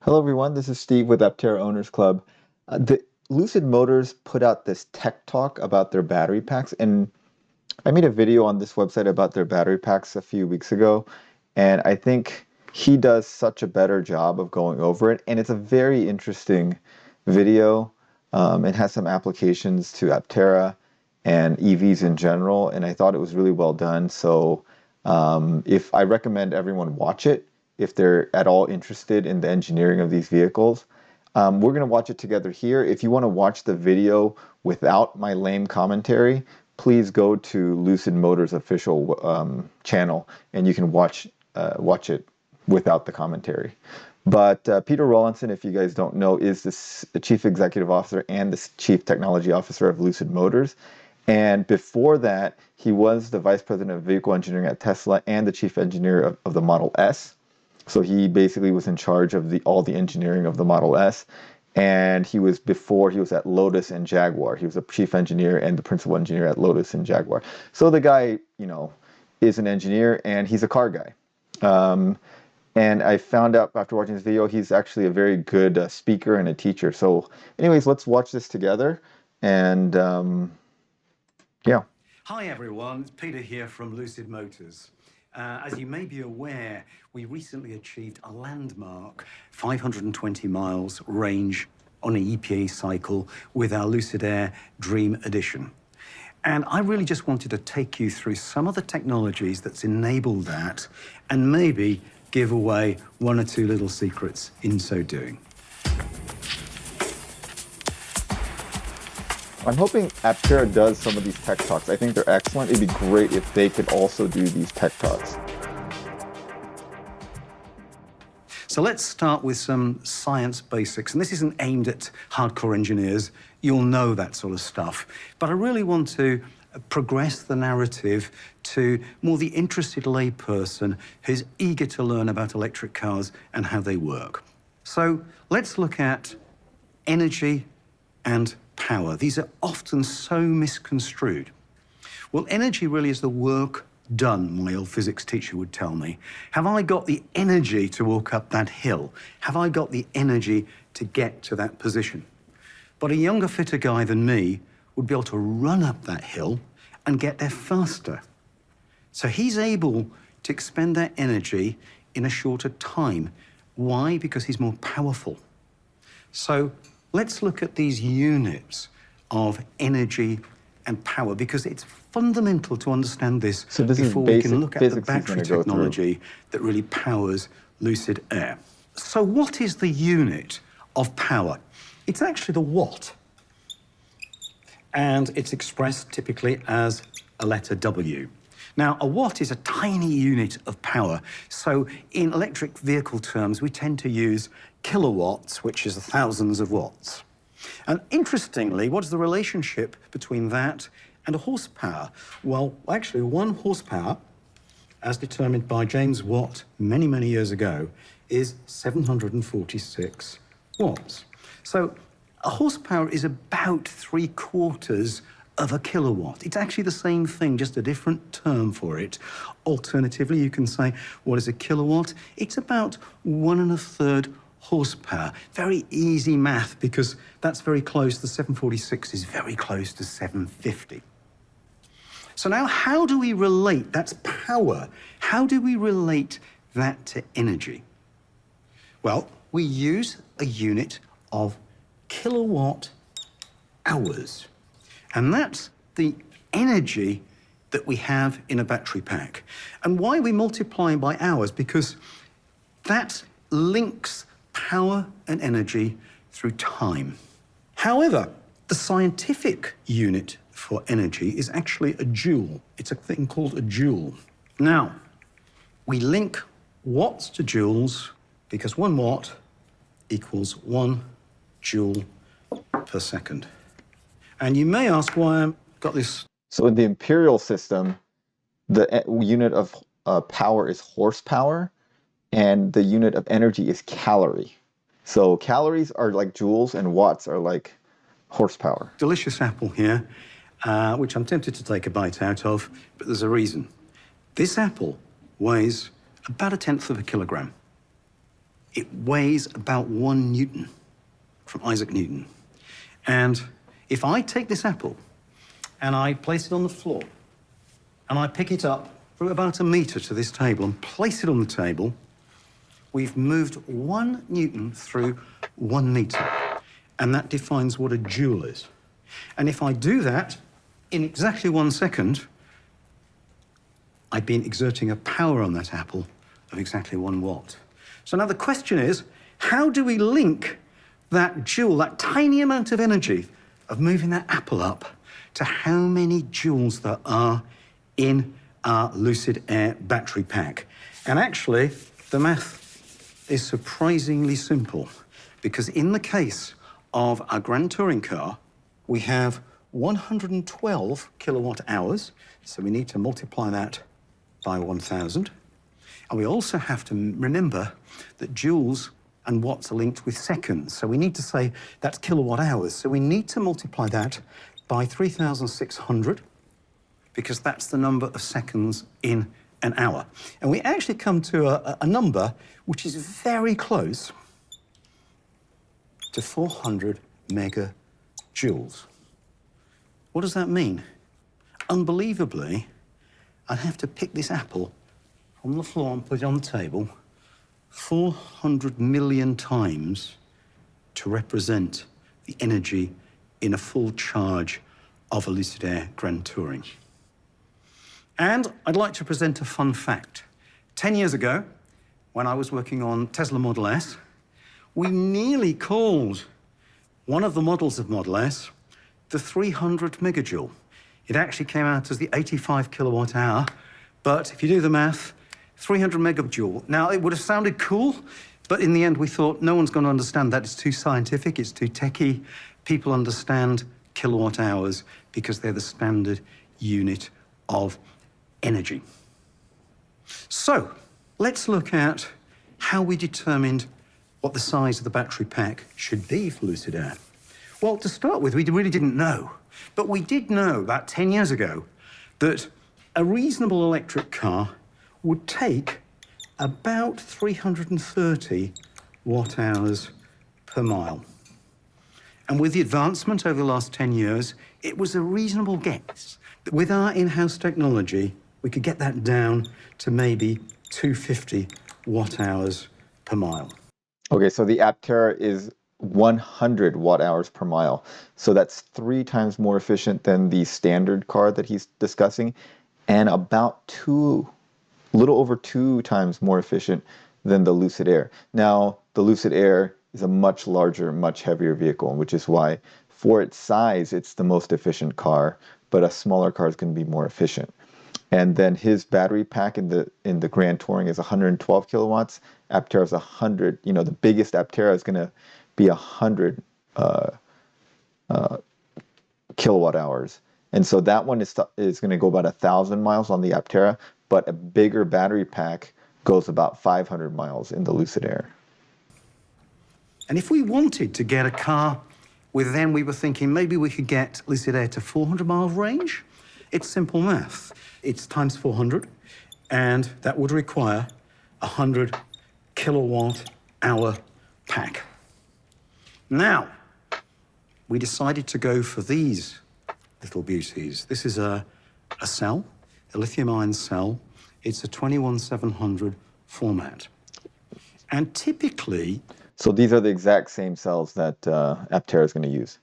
Hello, everyone. This is Steve with Aptera Owners Club. The Lucid Motors put out this tech talk about their battery packs, and I made a video on this website about their battery packs a few weeks ago, and I think he does such a better job of going over it, and it's a very interesting video. It has some applications to Aptera and EVs in general, and I thought it was really well done. So if I recommend everyone watch it, if they're at all interested in the engineering of these vehicles. We're going to watch it together here. If you want to watch the video without my lame commentary, please go to Lucid Motors official channel, and you can watch it without the commentary. But Peter Rawlinson, if you guys don't know, is the Chief Executive Officer and the Chief Technology Officer of Lucid Motors. And before that, he was the Vice President of Vehicle Engineering at Tesla and the Chief Engineer of the Model S. So he basically was in charge of all the engineering of the Model S. And he was at Lotus and Jaguar. He was a chief engineer and the principal engineer at Lotus and Jaguar. So the guy, is an engineer and he's a car guy. And I found out after watching this video, he's actually a very good speaker and a teacher. So anyways, let's watch this together. And yeah. Hi everyone, it's Peter here from Lucid Motors. As you may be aware, we recently achieved a landmark 520 miles range on an EPA cycle with our Lucid Air Dream Edition. And I really just wanted to take you through some of the technologies that's enabled that and maybe give away one or two little secrets in so doing. I'm hoping Aptera does some of these tech talks. I think they're excellent. It'd be great if they could also do these tech talks. So let's start with some science basics. And this isn't aimed at hardcore engineers. You'll know that sort of stuff. But I really want to progress the narrative to more the interested layperson who's eager to learn about electric cars and how they work. So let's look at energy and power. These are often so misconstrued. Well, energy really is the work done, my old physics teacher would tell me. Have I got the energy to walk up that hill? Have I got the energy to get to that position? But a younger, fitter guy than me would be able to run up that hill and get there faster. So he's able to expend that energy in a shorter time. Why? Because he's more powerful. So let's look at these units of energy and power, because it's fundamental to understand this before we can look at the battery technology that really powers Lucid Air. So what is the unit of power? It's actually the watt. And it's expressed typically as a letter W. Now, a watt is a tiny unit of power. So in electric vehicle terms, we tend to use kilowatts, which is thousands of watts. And interestingly, what's the relationship between that and a horsepower? Well, actually, 1 horsepower, as determined by James Watt many, many years ago, is 746 watts. So a horsepower is about 3/4 of a kilowatt. It's actually the same thing, just a different term for it. Alternatively, you can say, what is a kilowatt? It's about 1 1/3 horsepower. Very easy math, because that's very close. The 746 is very close to 750. So now, how do we relate, that's power, how do we relate that to energy? Well, we use a unit of kilowatt hours. And that's the energy that we have in a battery pack. And why we multiply by hours? Because that links power and energy through time. However, the scientific unit for energy is actually a joule. It's a thing called a joule. Now, we link watts to joules because 1 watt equals 1 joule per second. And you may ask why I've got this. So in the imperial system, the unit of power is horsepower, and the unit of energy is calorie. So calories are like joules and watts are like horsepower. Delicious apple here, which I'm tempted to take a bite out of, but there's a reason. This apple weighs about 1/10 of a kilogram. It weighs about 1 Newton from Isaac Newton. And if I take this apple and I place it on the floor and I pick it up from about 1 meter to this table and place it on the table, we've moved 1 Newton through 1 meter. And that defines what a joule is. And if I do that in exactly 1 second, I've been exerting a power on that apple of exactly 1 watt. So now the question is, how do we link that joule, that tiny amount of energy of moving that apple up, to how many joules there are in our Lucid Air battery pack? And actually, the math is surprisingly simple, because in the case of our Grand Touring car, we have 112 kilowatt hours, so we need to multiply that by 1,000. And we also have to remember that joules and watts are linked with seconds, so we need to say that's kilowatt hours. So we need to multiply that by 3,600, because that's the number of seconds in an hour. And we actually come to a number which is very close to 400 megajoules. What does that mean? Unbelievably, I have to pick this apple from the floor and put it on the table 400 million times to represent the energy in a full charge of a Lucid Air Grand Touring. And I'd like to present a fun fact. 10 years ago, when I was working on Tesla Model S, we nearly called one of the models of Model S the 300 megajoule. It actually came out as the 85 kilowatt hour, but if you do the math, 300 megajoule. Now, it would have sounded cool, but in the end, we thought no one's going to understand that. It's too scientific, it's too techy. People understand kilowatt hours because they're the standard unit of energy. So, let's look at how we determined what the size of the battery pack should be for Lucid Air. Well, to start with, we really didn't know. But we did know about 10 years ago that a reasonable electric car would take about 330 watt-hours per mile. And with the advancement over the last 10 years, it was a reasonable guess that with our in-house technology, we could get that down to maybe 250 watt-hours per mile. Okay, so the Aptera is 100 watt-hours per mile. So that's 3 times more efficient than the standard car that he's discussing, and about little over 2 times more efficient than the Lucid Air. Now, the Lucid Air is a much larger, much heavier vehicle, which is why, for its size, it's the most efficient car, but a smaller car is going to be more efficient. And then his battery pack in the Grand Touring is 112 kilowatts. Aptera is 100. You know, the biggest Aptera is going to be 100 kilowatt hours. And so that one is going to go about 1,000 miles on the Aptera, but a bigger battery pack goes about 500 miles in the Lucid Air. And if we wanted to get a car with, then we were thinking maybe we could get Lucid Air to 400 mile range. It's simple math. It's times 400, and that would require 100 kilowatt hour pack. Now, we decided to go for these little beauties. This is a cell, a lithium-ion cell. It's a 21700 format. And typically... So these are the exact same cells that Aptera is going to use.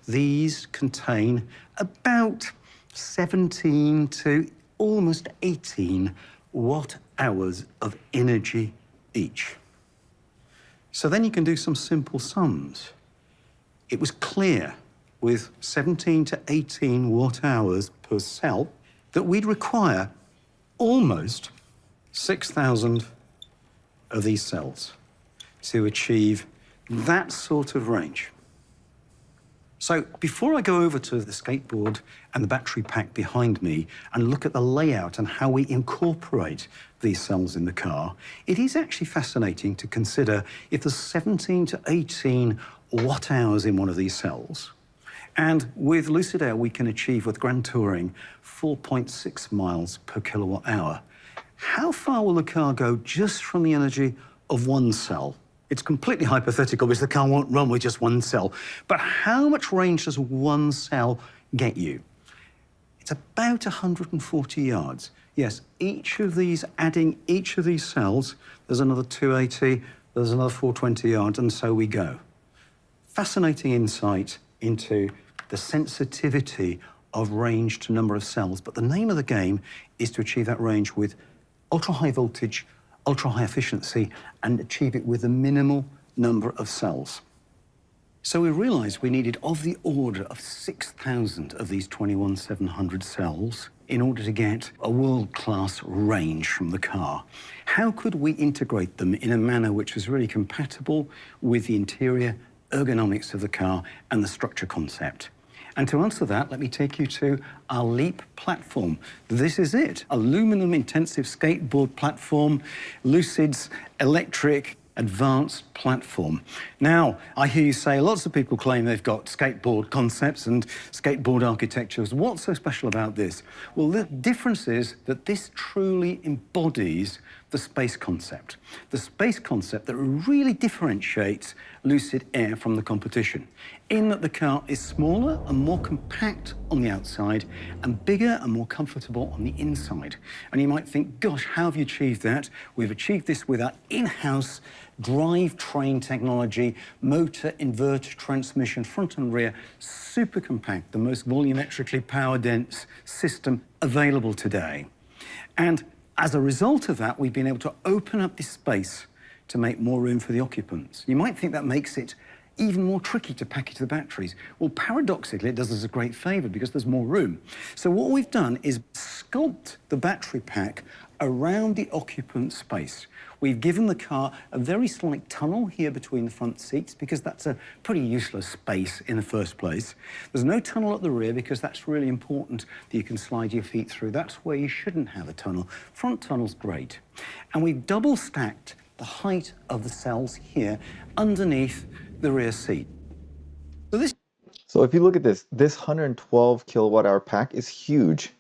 These contain about 17 to almost 18 watt-hours of energy each. So then you can do some simple sums. It was clear with 17 to 18 watt-hours per cell that we'd require almost 6,000 of these cells to achieve that sort of range. So before I go over to the skateboard and the battery pack behind me and look at the layout and how we incorporate these cells in the car, it is actually fascinating to consider if there's 17 to 18 watt-hours in one of these cells. And with Lucid Air, we can achieve with Grand Touring 4.6 miles per kilowatt hour. How far will the car go just from the energy of one cell It's completely hypothetical because the car won't run with just one cell. But how much range does one cell get you? It's about 140 yards. Yes, adding each of these cells, there's another 280, there's another 420 yards, and so we go. Fascinating insight into the sensitivity of range to number of cells. But the name of the game is to achieve that range with ultra-high voltage, ultra-high efficiency, and achieve it with a minimal number of cells. So we realized we needed of the order of 6,000 of these 21700 cells in order to get a world-class range from the car. How could we integrate them in a manner which was really compatible with the interior ergonomics of the car and the structure concept? And to answer that, let me take you to our LEAP platform. This is it, aluminum intensive skateboard platform, Lucid's electric advanced platform. Now, I hear you say lots of people claim they've got skateboard concepts and skateboard architectures. What's so special about this? Well, the difference is that this truly embodies the space concept. The space concept that really differentiates Lucid Air from the competition, in that the car is smaller and more compact on the outside and bigger and more comfortable on the inside. And you might think, gosh, how have you achieved that? We've achieved this with our in-house drivetrain technology, motor, inverter, transmission, front and rear, super compact, the most volumetrically power-dense system available today. And as a result of that, we've been able to open up this space to make more room for the occupants. You might think that makes it even more tricky to package the batteries. Well, paradoxically, it does us a great favor because there's more room. So what we've done is sculpt the battery pack around the occupant space. We've given the car a very slight tunnel here between the front seats because that's a pretty useless space in the first place. There's no tunnel at the rear because that's really important that you can slide your feet through. That's where you shouldn't have a tunnel. Front tunnel's great. And we've double stacked the height of the cells here underneath the rear seat. So if you look at this 112 kilowatt hour pack is huge,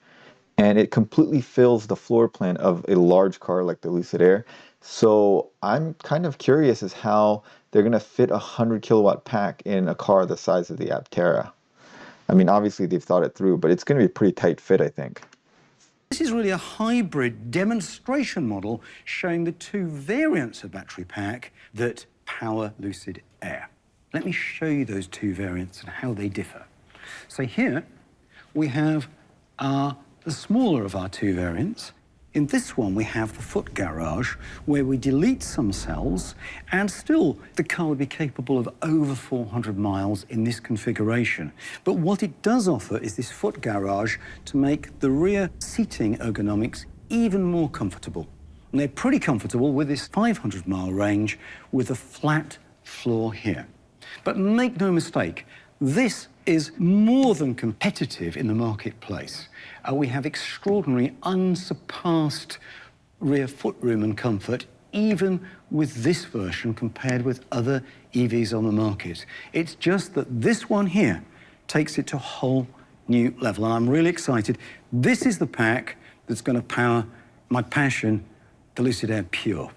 and it completely fills the floor plan of a large car like the Lucid Air. So I'm kind of curious as how they're going to fit a 100 kilowatt pack in a car the size of the Aptera. I mean, obviously they've thought it through, but it's going to be a pretty tight fit, I think. This is really a hybrid demonstration model showing the two variants of battery pack that power Lucid Air. Let me show you those two variants and how they differ. So here we have the smaller of our two variants. In this one, we have the foot garage where we delete some cells and still the car would be capable of over 400 miles in this configuration. But what it does offer is this foot garage to make the rear seating ergonomics even more comfortable. And they're pretty comfortable with this 500-mile range with a flat floor here. But make no mistake, this is more than competitive in the marketplace. We have extraordinary, unsurpassed rear footroom and comfort, even with this version compared with other EVs on the market. It's just that this one here takes it to a whole new level, and I'm really excited. This is the pack that's going to power my passion, the Lucid Air Pure.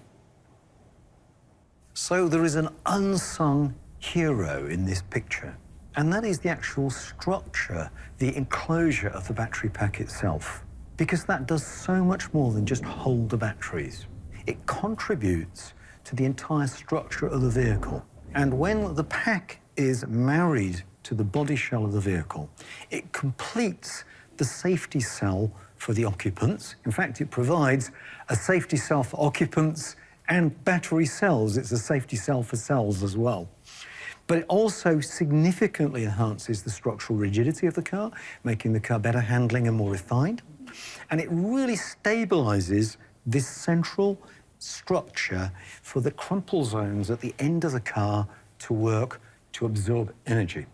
So there is an unsung hero in this picture, and that is the actual structure, the enclosure of the battery pack itself, because that does so much more than just hold the batteries. It contributes to the entire structure of the vehicle. And when the pack is married to the body shell of the vehicle, it completes the safety cell for the occupants. In fact, it provides a safety cell for occupants and battery cells. It's a safety cell for cells as well. But it also significantly enhances the structural rigidity of the car, making the car better handling and more refined. And it really stabilizes this central structure for the crumple zones at the end of the car to work to absorb energy.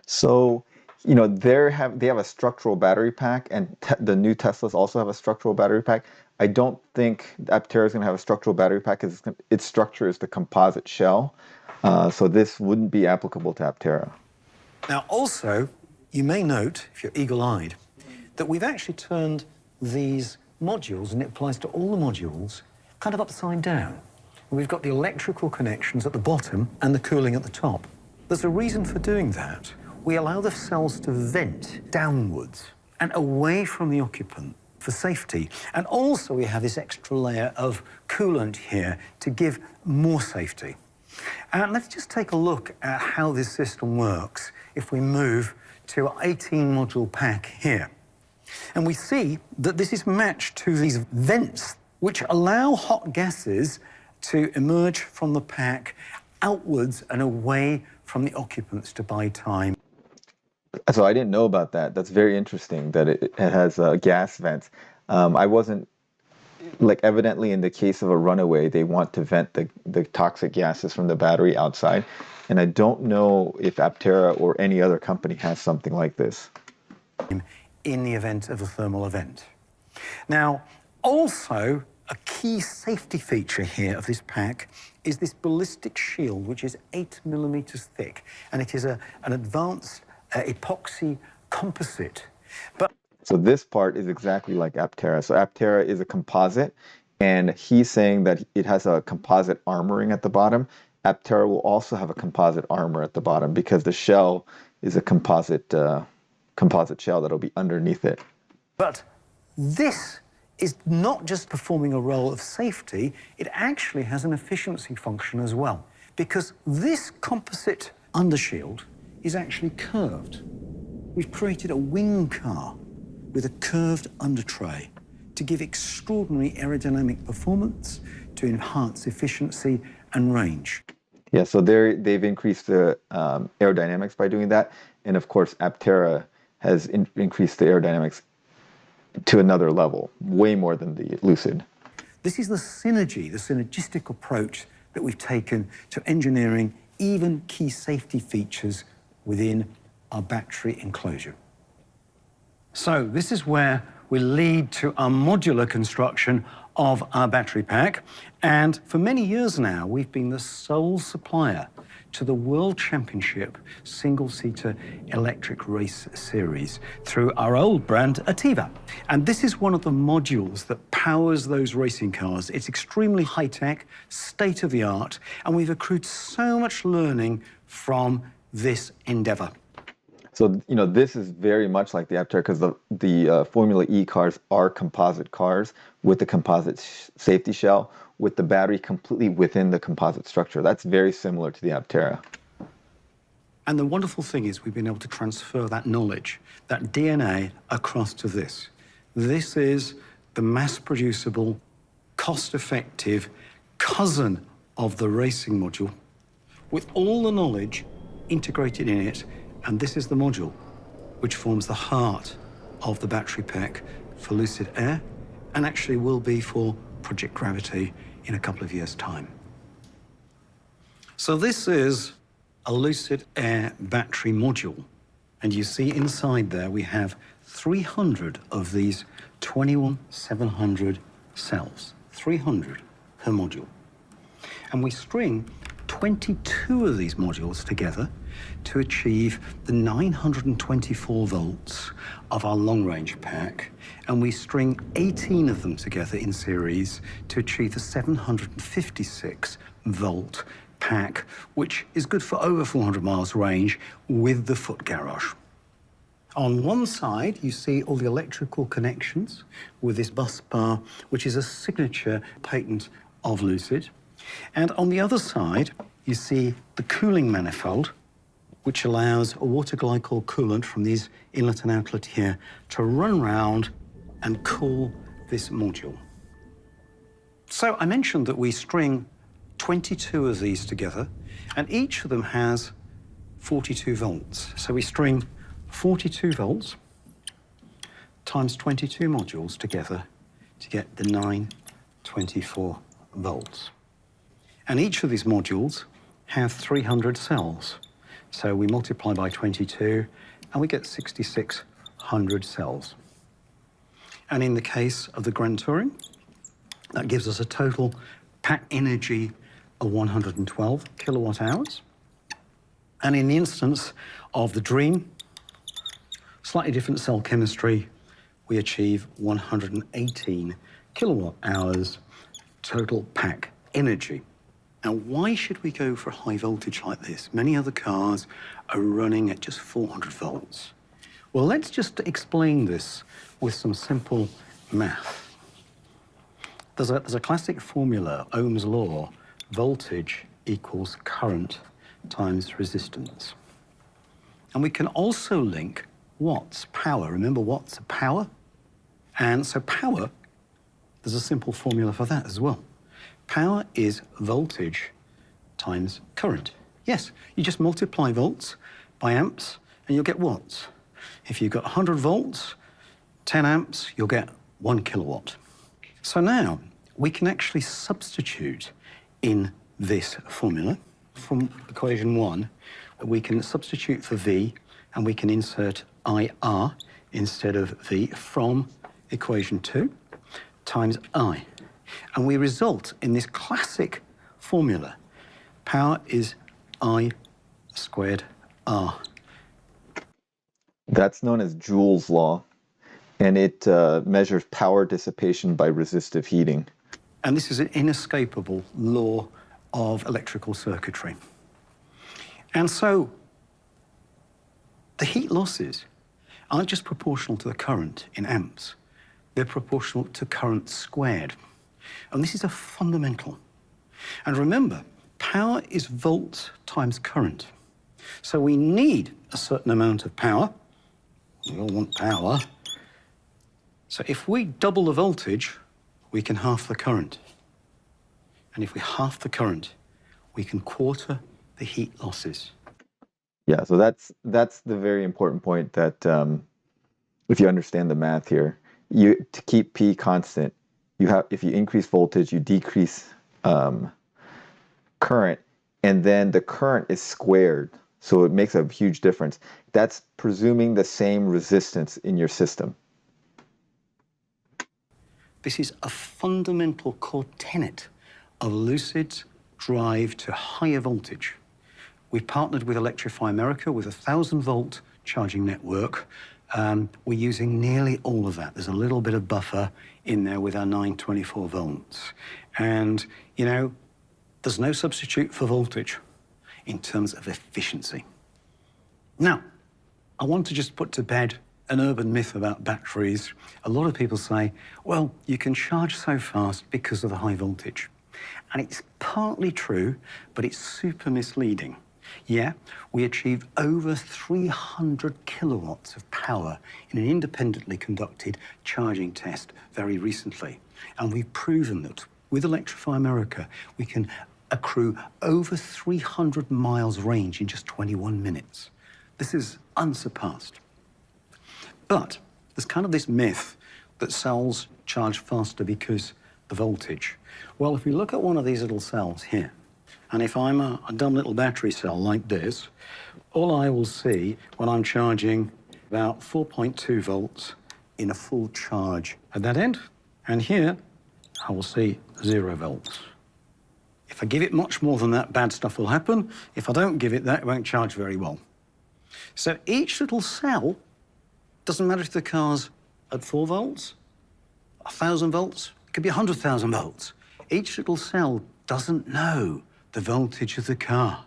So, you know, they have a structural battery pack, and the new Teslas also have a structural battery pack. I don't think Aptera is going to have a structural battery pack because its structure is the composite shell. So this wouldn't be applicable to Aptera. Now, also, you may note, if you're eagle-eyed, that we've actually turned these modules, and it applies to all the modules, kind of upside down. We've got the electrical connections at the bottom and the cooling at the top. There's a reason for doing that. We allow the cells to vent downwards and away from the occupant for safety. And also we have this extra layer of coolant here to give more safety. And let's just take a look at how this system works if we move to our 18 module pack here. And we see that this is matched to these vents which allow hot gases to emerge from the pack outwards and away from the occupants to buy time. So I didn't know about that. That's very interesting that it has gas vents. I wasn't, like, evidently in the case of a runaway, they want to vent the toxic gases from the battery outside. And I don't know if Aptera or any other company has something like this. In the event of a thermal event. Now, also, a key safety feature here of this pack is this ballistic shield, which is 8 millimeters thick, and it is an advanced epoxy composite. So this part is exactly like Aptera. So Aptera is a composite, and he's saying that it has a composite armoring at the bottom. Aptera will also have a composite armor at the bottom because the shell is a composite shell that'll be underneath it. But this is not just performing a role of safety, it actually has an efficiency function as well, because this composite undershield is actually curved. We've created a wing car with a curved undertray to give extraordinary aerodynamic performance, to enhance efficiency and range. Yeah, so they've increased the aerodynamics by doing that, and of course Aptera has increased the aerodynamics to another level, way more than the Lucid. This is the synergy, the synergistic approach that we've taken to engineering even key safety features within our battery enclosure. So this is where we lead to our modular construction of our battery pack. And for many years now, we've been the sole supplier to the World Championship single-seater electric race series through our old brand, Aptera. And this is one of the modules that powers those racing cars. It's extremely high-tech, state-of-the-art, and we've accrued so much learning from this endeavor. So, you know, this is very much like the Aptera because the Formula E cars are composite cars with the composite safety shell, with the battery completely within the composite structure. That's very similar to the Aptera. And the wonderful thing is we've been able to transfer that knowledge, that DNA, across to this. This is the mass-producible, cost-effective cousin of the racing module with all the knowledge integrated in it. And this is the module which forms the heart of the battery pack for Lucid Air and actually will be for Project Gravity in a couple of years' time. So this is a Lucid Air battery module. And you see inside there we have 300 of these 21700 cells, 300 per module. And we string 22 of these modules together to achieve the 924 volts of our long-range pack, and we string 18 of them together in series to achieve the 756 volt pack, which is good for over 400 miles range with the foot garage. On one side, you see all the electrical connections with this bus bar, which is a signature patent of Lucid. And on the other side, you see the cooling manifold, which allows a water glycol coolant from these inlet and outlet here to run around and cool this module. So I mentioned that we string 22 of these together, and each of them has 42 volts. So we string 42 volts times 22 modules together to get the 924 volts. And each of these modules have 300 cells. So we multiply by 22 and we get 6,600 cells. And in the case of the Grand Touring, that gives us a total pack energy of 112 kilowatt hours. And in the instance of the Dream, slightly different cell chemistry, we achieve 118 kilowatt hours total pack energy. Now, why should we go for a high voltage like this? Many other cars are running at just 400 volts. Well, let's just explain this with some simple math. There's a classic formula, Ohm's law, voltage equals current times resistance. And we can also link watts, power. Remember watts are power? And so power, there's a simple formula for that as well. Power is voltage times current. Yes, you just multiply volts by amps and you'll get watts. If you've got 100 volts, 10 amps, you'll get 1 kilowatt. So now we can actually substitute in this formula from equation 1. We can substitute for V and we can insert IR instead of V from equation 2 times I. And we result in this classic formula. Power is I squared R. That's known as Joule's law, and it measures power dissipation by resistive heating. And this is an inescapable law of electrical circuitry. And so the heat losses aren't just proportional to the current in amps, they're proportional to current squared. And this is a fundamental. And remember, power is volts times current. So we need a certain amount of power. We all want power. So if we double the voltage, we can half the current. And if we half the current, we can quarter the heat losses. Yeah, so that's the very important point that if you understand the math here, to keep P constant, if you increase voltage, you decrease current, and then the current is squared, so it makes a huge difference. That's presuming the same resistance in your system. This is a fundamental core tenet of Lucid's drive to higher voltage. We've partnered with Electrify America with a 1,000-volt charging network. We're using nearly all of that. There's a little bit of buffer in there with our 924 volts. And, you know, there's no substitute for voltage in terms of efficiency. Now, I want to just put to bed an urban myth about batteries. A lot of people say, well, you can charge so fast because of the high voltage. And it's partly true, but it's super misleading. Yeah, we achieved over 300 kilowatts of power in an independently conducted charging test very recently. And we've proven that with Electrify America, we can accrue over 300 miles range in just 21 minutes. This is unsurpassed. But there's kind of this myth that cells charge faster because the voltage. Well, if we look at one of these little cells here, and if I'm a dumb little battery cell like this, all I will see when I'm charging about 4.2 volts in a full charge at that end, and here I will see 0 volts. If I give it much more than that, bad stuff will happen. If I don't give it that, it won't charge very well. So each little cell, doesn't matter if the car's at 4 volts, 1,000 volts, it could be 100,000 volts. Each little cell doesn't know the voltage of the car.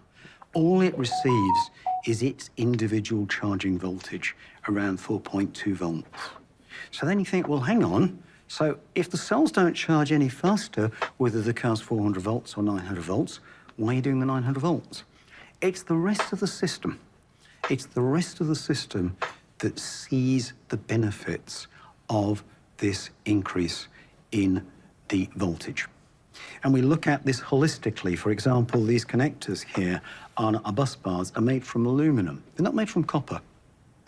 All it receives is its individual charging voltage, around 4.2 volts. So then you think, well, hang on. So if the cells don't charge any faster, whether the car's 400 volts or 900 volts, why are you doing the 900 volts? It's the rest of the system. It's the rest of the system that sees the benefits of this increase in the voltage. And we look at this holistically. For example, these connectors here on our bus bars are made from aluminum. They're not made from copper.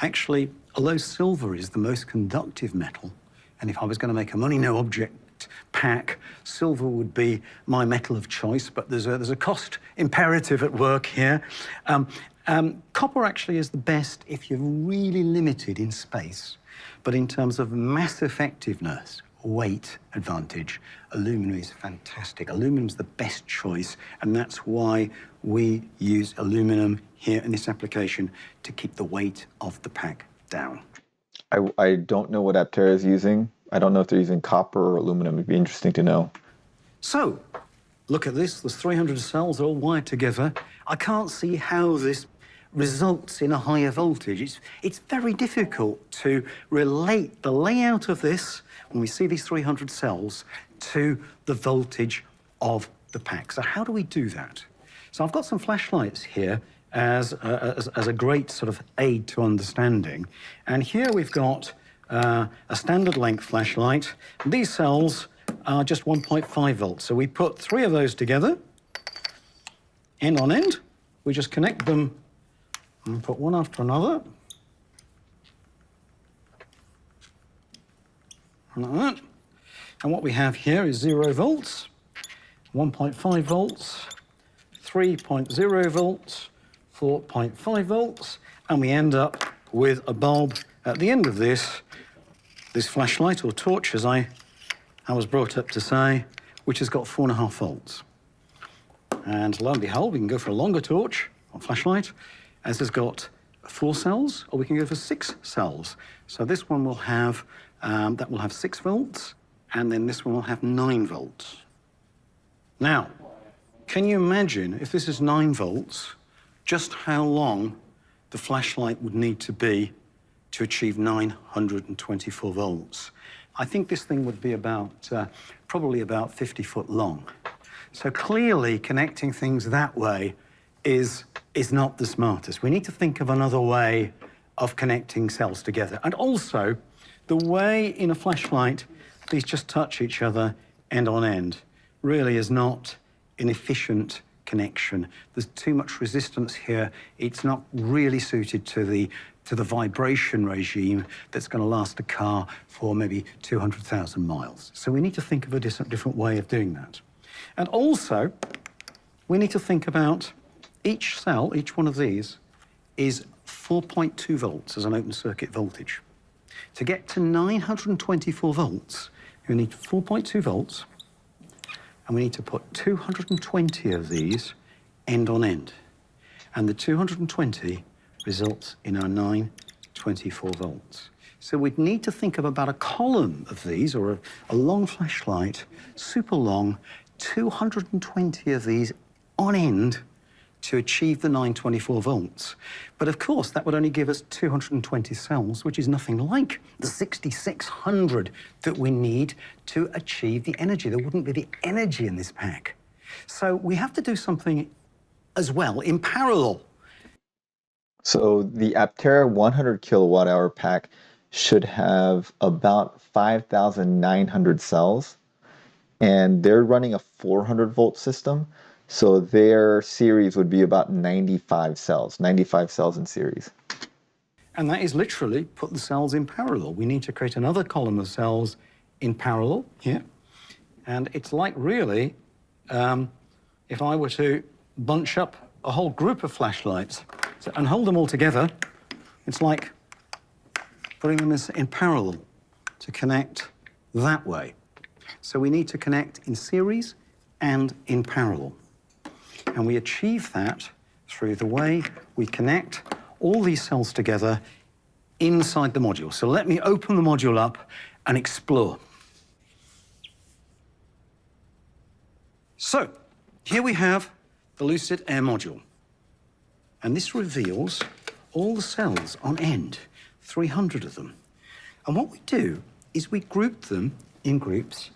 Actually, although silver is the most conductive metal, and if I was going to make a money no object pack, silver would be my metal of choice, but there's a cost imperative at work here. Copper actually is the best if you're really limited in space, but in terms of mass effectiveness, weight advantage, aluminum is fantastic. Aluminum's the best choice, and that's why we use aluminum here in this application to keep the weight of the pack down. I don't know what Aptera is using. I don't know if they're using copper or aluminum. It'd be interesting to know. So look at this, there's 300 cells all wired together. I can't see how this results in a higher voltage. It's very difficult to relate the layout of this, when we see these 300 cells, to the voltage of the pack. So how do we do that? So I've got some flashlights here as a great sort of aid to understanding. And here we've got a standard length flashlight. These cells are just 1.5 volts. So we put 3 of those together, end on end. We just connect them and put one after another. Like that. And what we have here is 0 volts, 1.5 volts, 3.0 volts, 4.5 volts, and we end up with a bulb at the end of this flashlight or torch, as I was brought up to say, which has got 4.5 volts. And lo and behold, we can go for a longer torch or flashlight, as has got 4 cells, or we can go for 6 cells. So this one will have, that will have 6 volts, and then this one will have 9 volts. Now, can you imagine, if this is 9 volts, just how long the flashlight would need to be to achieve 924 volts? I think this thing would be about, probably about 50 foot long. So clearly connecting things that way is not the smartest. We need to think of another way of connecting cells together. And also, the way in a flashlight these just touch each other end on end really is not an efficient connection. There's too much resistance here. It's not really suited to the vibration regime that's going to last a car for maybe 200,000 miles. So we need to think of a different way of doing that. And also, we need to think about each cell, each one of these, is 4.2 volts as an open circuit voltage. To get to 924 volts, you need 4.2 volts, and we need to put 220 of these end on end. And the 220 results in our 924 volts. So we'd need to think of about a column of these, or a long flashlight, super long, 220 of these on end to achieve the 924 volts. But of course, that would only give us 220 cells, which is nothing like the 6,600 that we need to achieve the energy. There wouldn't be the energy in this pack. So we have to do something as well in parallel. So the Aptera 100 kilowatt hour pack should have about 5,900 cells, and they're running a 400 volt system. So their series would be about 95 cells in series. And that is literally put the cells in parallel. We need to create another column of cells in parallel here. And it's like really, if I were to bunch up a whole group of flashlights and hold them all together, it's like putting them in parallel to connect that way. So we need to connect in series and in parallel. And we achieve that through the way we connect all these cells together inside the module. So let me open the module up and explore. So here we have the Lucid Air module. And this reveals all the cells on end, 300 of them. And what we do is we group them in groups.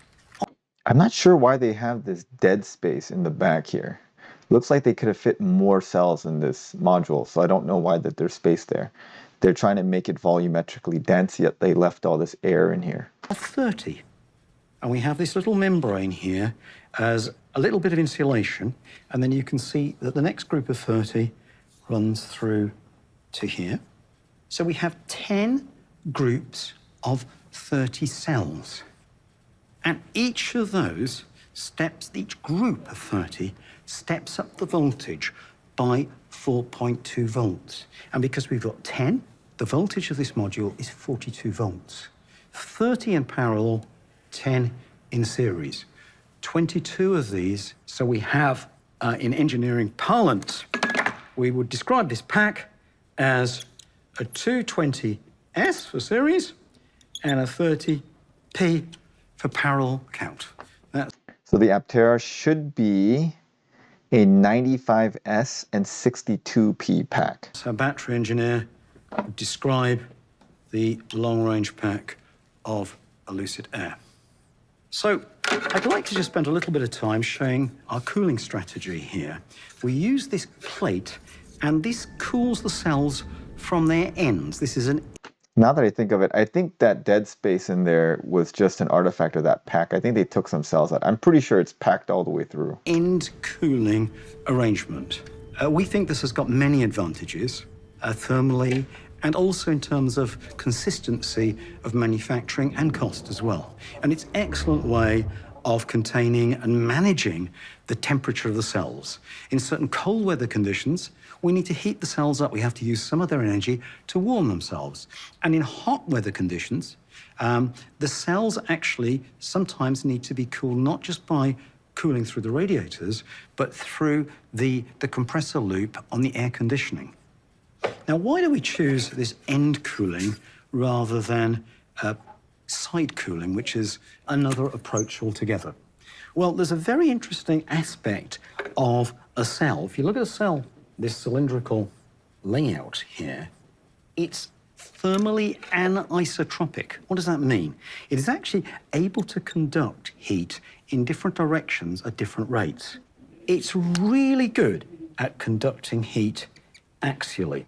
I'm not sure why they have this dead space in the back here. Looks like they could have fit more cells in this module, so I don't know why that there's space there. They're trying to make it volumetrically dense, yet they left all this air in here. 30. And we have this little membrane here as a little bit of insulation, and then you can see that the next group of 30 runs through to here. So we have 10 groups of 30 cells. And each of those steps, each group of 30, steps up the voltage by 4.2 volts. And because we've got 10, the voltage of this module is 42 volts. 30 in parallel, 10 in series. 22 of these, so we have, in engineering parlance, we would describe this pack as a 220S for series and a 30P for parallel count. So the Aptera should be a 95S and 62P pack. So a battery engineer would describe the long-range pack of a Lucid Air. So I'd like to just spend a little bit of time showing our cooling strategy here. We use this plate, and this cools the cells from their ends. This is an... Now that I think of it, I think that dead space in there was just an artifact of that pack. I think they took some cells out. I'm pretty sure it's packed all the way through. End cooling arrangement. We think this has got many advantages, thermally, and also in terms of consistency of manufacturing and cost as well. And it's an excellent way of containing and managing the temperature of the cells. In certain cold weather conditions, we need to heat the cells up. We have to use some of their energy to warm themselves. And in hot weather conditions, the cells actually sometimes need to be cooled not just by cooling through the radiators, but through the compressor loop on the air conditioning. Now, why do we choose this end cooling rather than side cooling, which is another approach altogether? Well, there's a very interesting aspect of a cell. If you look at a cell, this cylindrical layout here, it's thermally anisotropic. What does that mean? It is actually able to conduct heat in different directions at different rates. It's really good at conducting heat axially,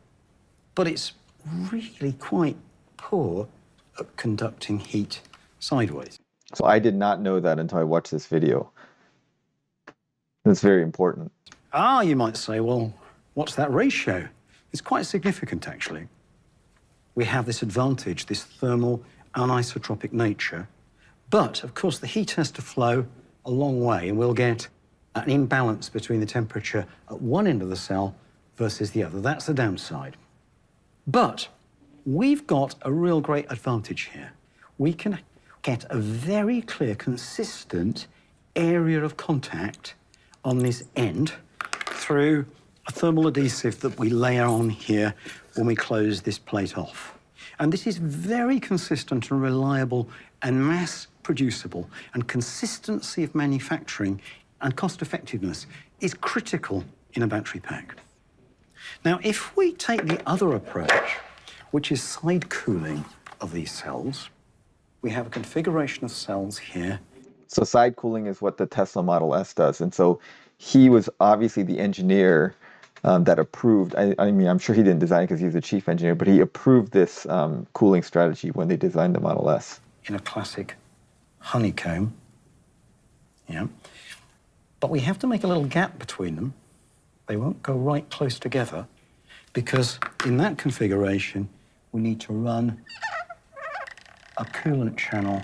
but it's really quite poor at conducting heat sideways. So I did not know that until I watched this video. That's very important. Ah, you might say, well, what's that ratio? It's quite significant, actually. We have this advantage, this thermal anisotropic nature, but of course the heat has to flow a long way, and we'll get an imbalance between the temperature at one end of the cell versus the other. That's the downside. But we've got a real great advantage here. We can get a very clear, consistent area of contact on this end through a thermal adhesive that we layer on here when we close this plate off. And this is very consistent and reliable and mass producible, and consistency of manufacturing and cost effectiveness is critical in a battery pack. Now, if we take the other approach, which is side cooling of these cells, we have a configuration of cells here. So side cooling is what the Tesla Model S does. And so he was obviously the engineer that approved, I mean, I'm sure he didn't design it because he was the chief engineer, but he approved this cooling strategy when they designed the Model S. In a classic honeycomb, yeah. But we have to make a little gap between them. They won't go right close together because in that configuration, we need to run a coolant channel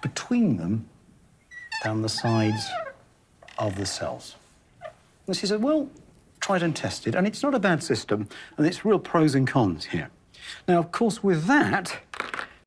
between them down the sides of the cells. And she said, well, tried and tested, and it's not a bad system, and it's real pros and cons here. Now, of course, with that...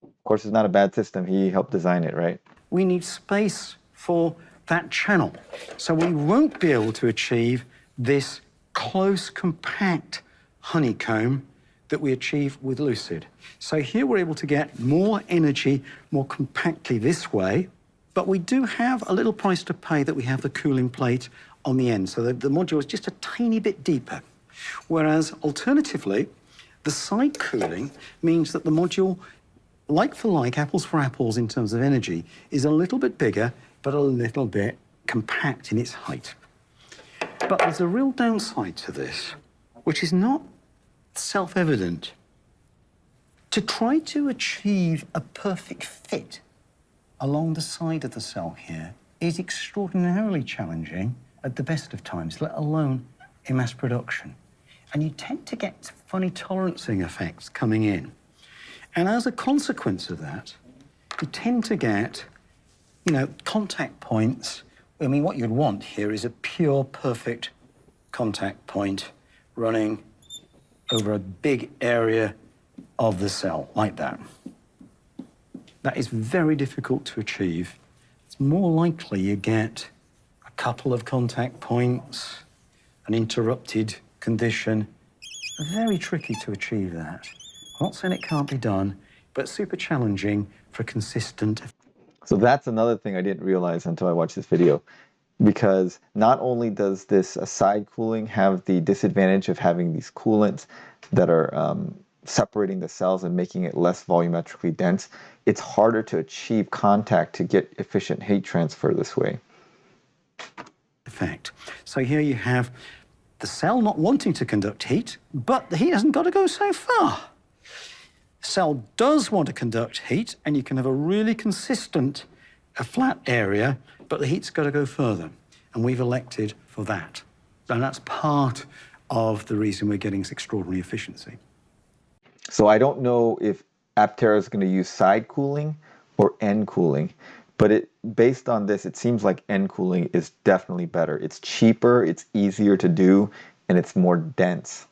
Of course, it's not a bad system. He helped design it, right? We need space for that channel. So we won't be able to achieve this close, compact honeycomb that we achieve with Lucid. So here we're able to get more energy more compactly this way, but we do have a little price to pay that we have the cooling plate on the end. So the module is just a tiny bit deeper. Whereas alternatively, the side cooling means that the module, like for like, apples for apples in terms of energy, is a little bit bigger, but a little bit compact in its height. But there's a real downside to this, which is not self-evident. To try to achieve a perfect fit along the side of the cell here is extraordinarily challenging at the best of times, let alone in mass production. And you tend to get funny tolerancing effects coming in. And as a consequence of that, you tend to get, contact points. I mean, what you'd want here is a pure, perfect contact point running over a big area of the cell, like that. That is very difficult to achieve. It's more likely you get a couple of contact points, an interrupted condition. Very tricky to achieve that. I'm not saying it can't be done, but super challenging for consistent. So that's another thing I didn't realize until I watched this video, because not only does this side cooling have the disadvantage of having these coolants that are separating the cells and making it less volumetrically dense, it's harder to achieve contact to get efficient heat transfer this way. Effect. So here you have the cell not wanting to conduct heat, but the heat hasn't got to go so far. The cell does want to conduct heat, and you can have a really consistent, flat area, but the heat's got to go further. And we've elected for that. And that's part of the reason we're getting this extraordinary efficiency. So I don't know if Aptera is going to use side cooling or end cooling, but based on this, it seems like end cooling is definitely better. It's cheaper, it's easier to do, and it's more dense.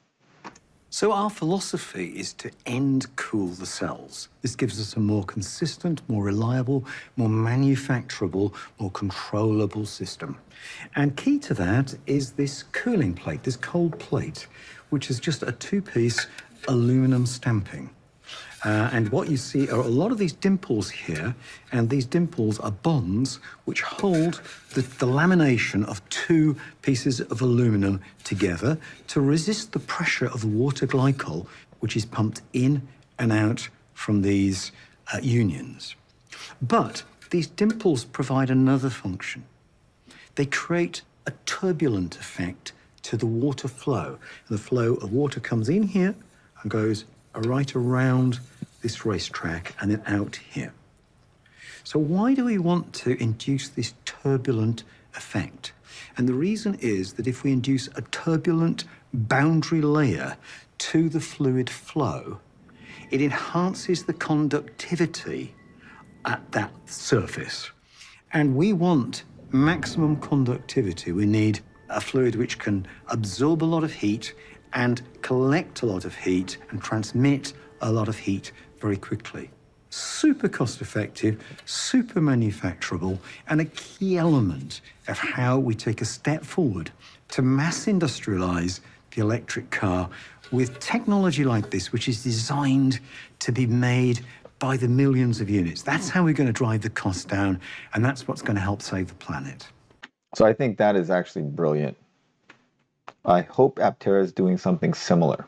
So our philosophy is to end cool the cells. This gives us a more consistent, more reliable, more manufacturable, more controllable system. And key to that is this cooling plate, this cold plate, which is just a two-piece aluminum stamping. And what you see are a lot of these dimples here, and these dimples are bonds which hold the lamination of two pieces of aluminum together to resist the pressure of the water glycol, which is pumped in and out from these unions. But these dimples provide another function. They create a turbulent effect to the water flow. The flow of water comes in here and goes right around this racetrack and then out here. So why do we want to induce this turbulent effect? And the reason is that if we induce a turbulent boundary layer to the fluid flow, it enhances the conductivity at that surface. And we want maximum conductivity. We need a fluid which can absorb a lot of heat and collect a lot of heat and transmit a lot of heat very quickly. Super cost effective, super manufacturable, and a key element of how we take a step forward to mass industrialize the electric car with technology like this, which is designed to be made by the millions of units. That's how we're going to drive the cost down, and that's what's going to help save the planet. So I think that is actually brilliant. I hope Aptera is doing something similar.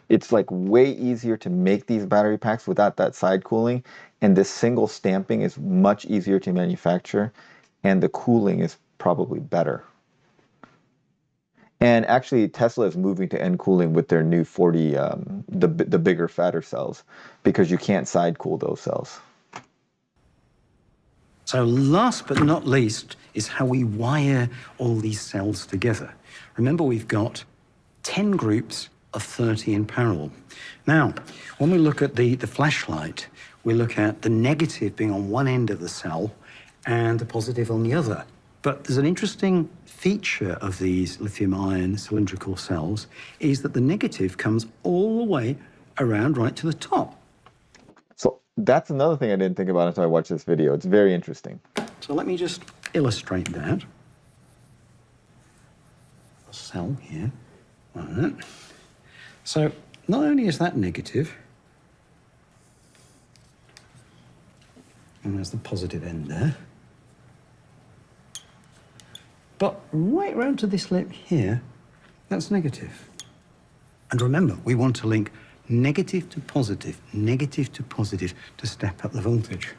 It's like way easier to make these battery packs without that side cooling, and this single stamping is much easier to manufacture, and the cooling is probably better. And actually, Tesla is moving to end cooling with their new 40, the bigger, fatter cells, because you can't side cool those cells. So last but not least is how we wire all these cells together. Remember, we've got 10 groups of 30 in parallel. Now, when we look at the flashlight, we look at the negative being on one end of the cell and the positive on the other. But there's an interesting feature of these lithium-ion cylindrical cells is that the negative comes all the way around right to the top. So that's another thing I didn't think about until I watched this video. It's very interesting. So let me just illustrate that. A cell here. Like that. So not only is that negative, and there's the positive end there, but right round to this lip here, that's negative. And remember, we want to link negative to positive to step up the voltage.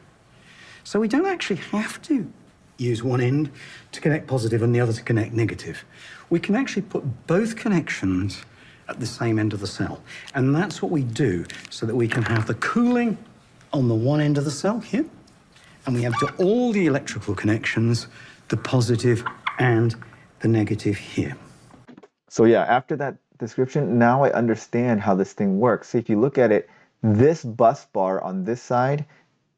So we don't actually have to use one end to connect positive and the other to connect negative. We can actually put both connections at the same end of the cell. And that's what we do so that we can have the cooling on the one end of the cell here, and we have to all the electrical connections, the positive and the negative here. So yeah, after that description, now I understand how this thing works. See, if you look at it, this bus bar on this side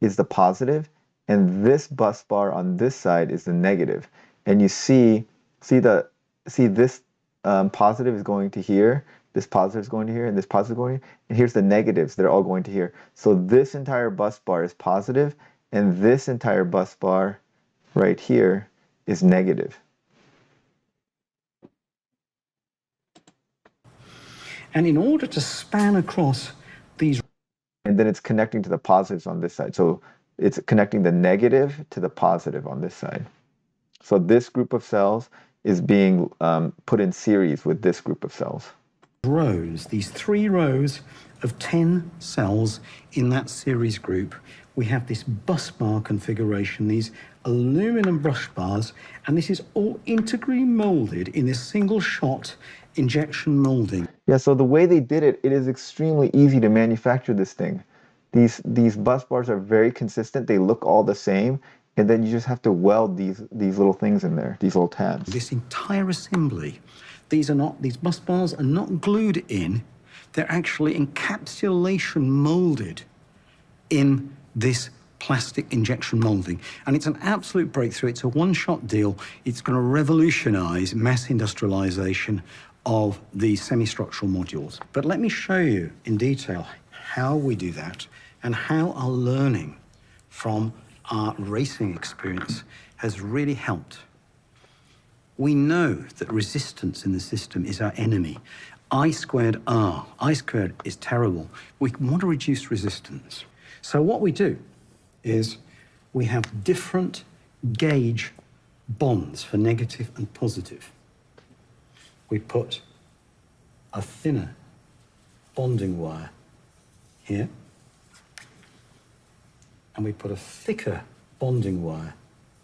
is the positive, and this bus bar on this side is the negative. And you see this positive is going to here, this positive is going to here, and this positive is going to here, and here's the negatives, they're all going to here. So this entire bus bar is positive, and this entire bus bar right here is negative. And in order to span across these... And then it's connecting to the positives on this side. So it's connecting the negative to the positive on this side. So this group of cells is being put in series with this group of cells. Rows, these 3 rows of 10 cells in that series group, we have this bus bar configuration, these aluminum brush bars, and this is all integrally molded in this single shot injection molding. Yeah, so the way they did it, it is extremely easy to manufacture this thing. These bus bars are very consistent. They look all the same, and then you just have to weld these little things in there, these little tabs. This entire assembly, these bus bars are not glued in, they're actually encapsulation molded in this plastic injection molding. And it's an absolute breakthrough. It's a one-shot deal. It's going to revolutionize mass industrialization of these semi-structural modules. But let me show you in detail how we do that and how our learning from our racing experience has really helped. We know that resistance in the system is our enemy. I squared R. I squared is terrible. We want to reduce resistance. So what we do is we have different gauge bonds for negative and positive. We put a thinner bonding wire here, and we put a thicker bonding wire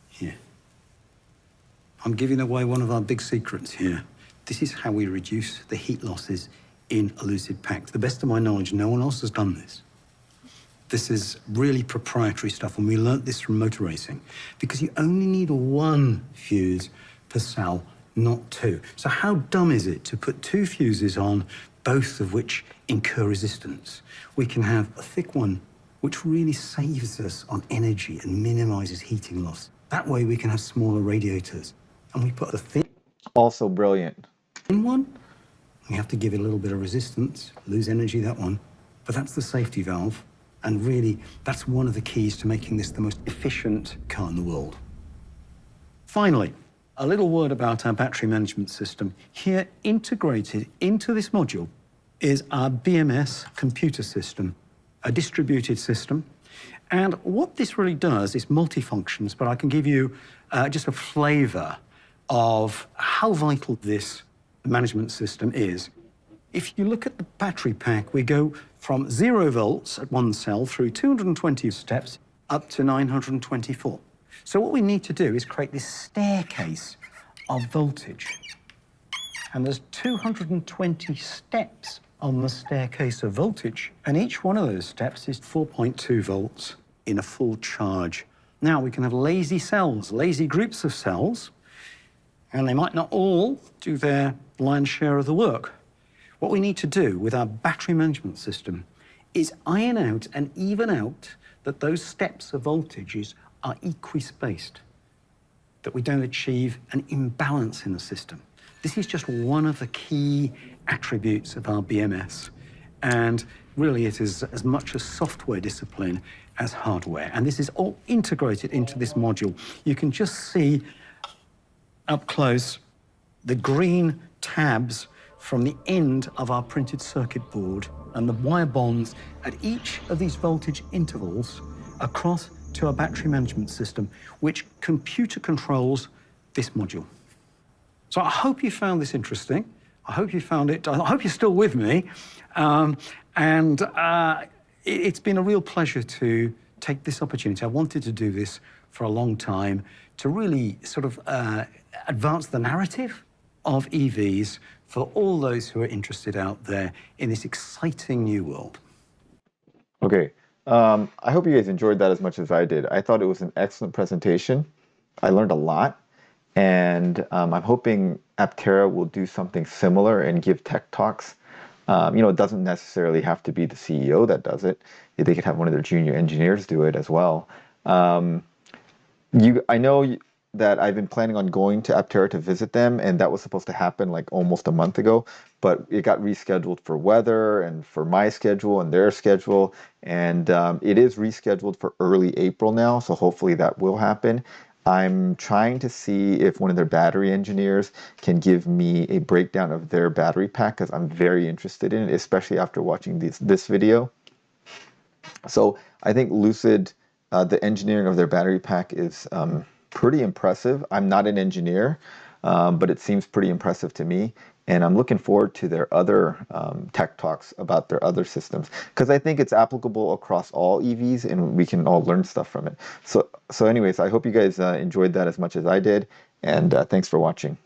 here. I'm giving away one of our big secrets here. This is how we reduce the heat losses in a Lucid pack. To the best of my knowledge, no one else has done this. This is really proprietary stuff, and we learnt this from motor racing, because you only need 1 fuse per cell, not 2. So how dumb is it to put 2 fuses on, both of which incur resistance? We can have a thick one, which really saves us on energy and minimizes heating loss. That way we can have smaller radiators. And we put a thin Also brilliant. one. We have to give it a little bit of resistance, lose energy, that one. But that's the safety valve. And really, that's one of the keys to making this the most efficient car in the world. Finally, a little word about our battery management system. Here, integrated into this module, is our BMS computer system, a distributed system. And what this really does is multifunctions, but I can give you just a flavor of how vital this management system is. If you look at the battery pack, we go from 0 volts at 1 cell through 220 steps up to 924. So what we need to do is create this staircase of voltage. And there's 220 steps on the staircase of voltage, and each one of those steps is 4.2 volts in a full charge. Now, we can have lazy cells, lazy groups of cells, and they might not all do their lion's share of the work. What we need to do with our battery management system is iron out and even out that those steps of voltages are equispaced, that we don't achieve an imbalance in the system. This is just one of the key attributes of our BMS. And really, it is as much a software discipline as hardware. And this is all integrated into this module. You can just see up close the green tabs from the end of our printed circuit board and the wire bonds at each of these voltage intervals across to our battery management system, which computer controls this module. So I hope you found this interesting. I hope you found it, I hope you're still with me. It's been a real pleasure to take this opportunity. I wanted to do this for a long time to really sort of advance the narrative of EVs for all those who are interested out there in this exciting new world. Okay, I hope you guys enjoyed that as much as I did. I thought it was an excellent presentation. I learned a lot, and I'm hoping Aptera will do something similar and give tech talks. It doesn't necessarily have to be the CEO that does it. They could have one of their junior engineers do it as well. I know that I've been planning on going to Aptera to visit them, and that was supposed to happen like almost a month ago, but it got rescheduled for weather and for my schedule and their schedule, and it is rescheduled for early April now, so hopefully that will happen. I'm trying to see if one of their battery engineers can give me a breakdown of their battery pack, because I'm very interested in it, especially after watching this video. So I think Lucid The engineering of their battery pack is pretty impressive. I'm not an engineer, but it seems pretty impressive to me. And I'm looking forward to their other tech talks about their other systems because I think it's applicable across all EVs and we can all learn stuff from it. So anyways, I hope you guys enjoyed that as much as I did. And thanks for watching.